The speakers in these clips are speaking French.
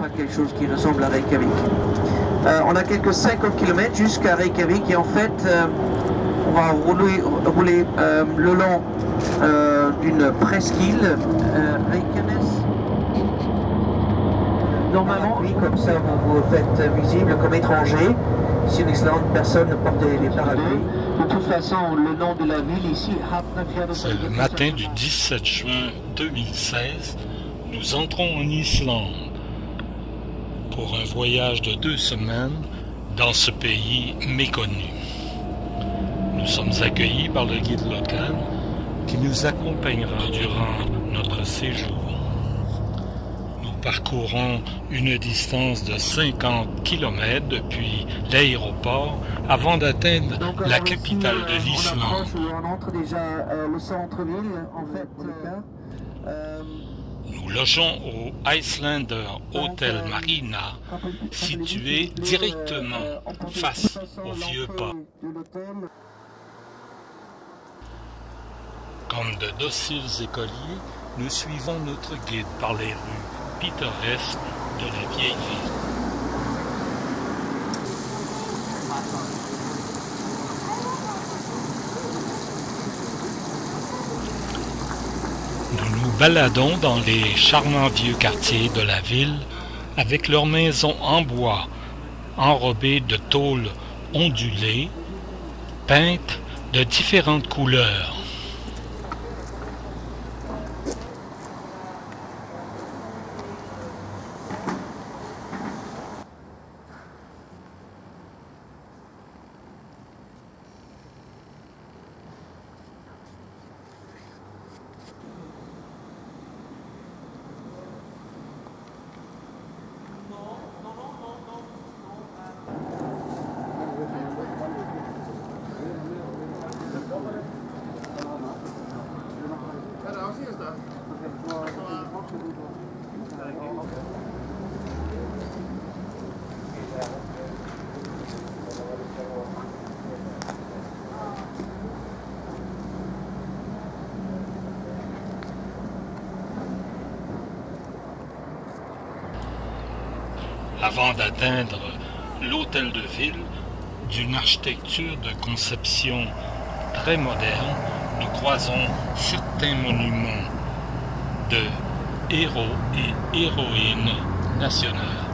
pas quelque chose qui ressemble à Reykjavik. On a quelques 50 km jusqu'à Reykjavik et en fait, on va rouler le long d'une presqu'île, Reykjanes. Normalement, oui, comme ça vous vous faites visible comme étranger. Ici en Islande, personne ne porte les parapluies. De toute façon, le nom de la ville ici, c'est le matin du 17 juin 2016. Nous entrons en Islande pour un voyage de 2 semaines dans ce pays méconnu. Nous sommes accueillis par le guide local qui nous accompagnera durant notre séjour. Nous parcourons une distance de 50 km depuis l'aéroport avant d'atteindre la capitale de l'Islande. On entre déjà le centre-ville, en fait. Nous logeons au Icelander Hotel Marina, situé directement face au vieux port. Comme de dociles écoliers, nous suivons notre guide par les rues pittoresques de la vieille ville. Nous nous baladons dans les charmants vieux quartiers de la ville avec leurs maisons en bois, enrobées de tôles ondulées, peintes de différentes couleurs. Avant d'atteindre l'hôtel de ville, d'une architecture de conception très moderne, nous croisons certains monuments de héros et héroïnes nationales.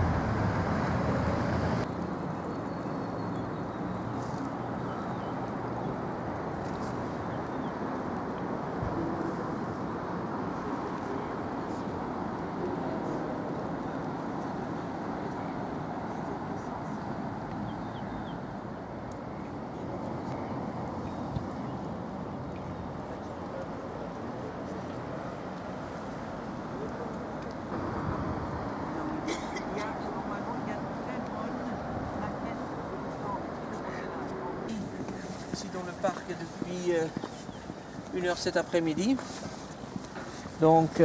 Ici dans le parc depuis 1h cet après-midi. Donc vous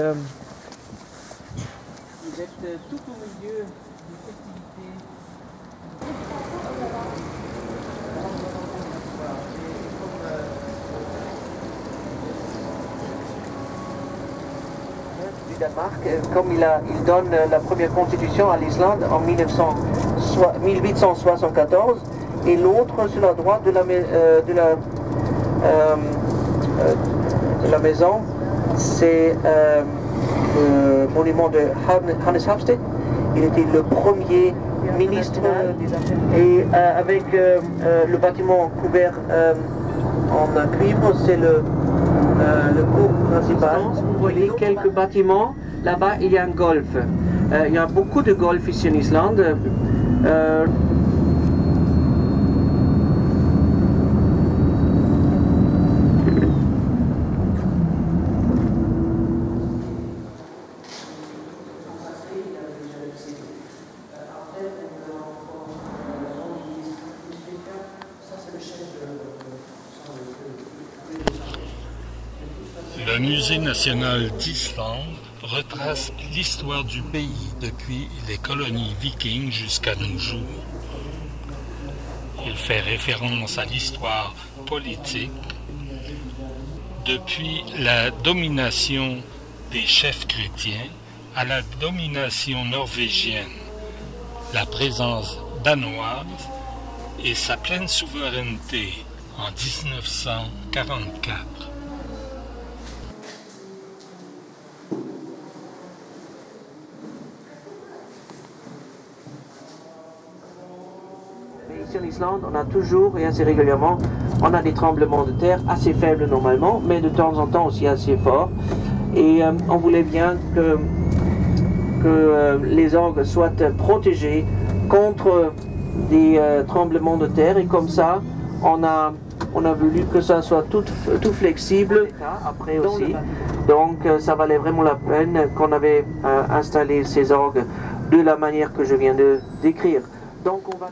êtes tout au milieu des festivités. Du Danemark, comme il donne la première constitution à l'Islande en 1874. Et l'autre sur la droite de la maison, c'est le monument de Hannes Hafstedt. Il était le premier ministre et avec le bâtiment couvert en cuivre, c'est le cours principal. Vous voyez quelques bâtiments, là-bas il y a un golf. Il y a beaucoup de golf ici en Islande. Le Musée national d'Islande retrace l'histoire du pays depuis les colonies vikings jusqu'à nos jours. Il fait référence à l'histoire politique depuis la domination des chefs chrétiens à la domination norvégienne, la présence danoise et sa pleine souveraineté en 1944. Ici en Islande, on a toujours et assez régulièrement, on a des tremblements de terre assez faibles normalement, mais de temps en temps aussi assez forts. Et on voulait bien que les orgues soient protégés contre des tremblements de terre, et comme ça, on a voulu que ça soit tout flexible après aussi. Donc ça valait vraiment la peine qu'on avait installé ces orgues de la manière que je viens de décrire. Donc on va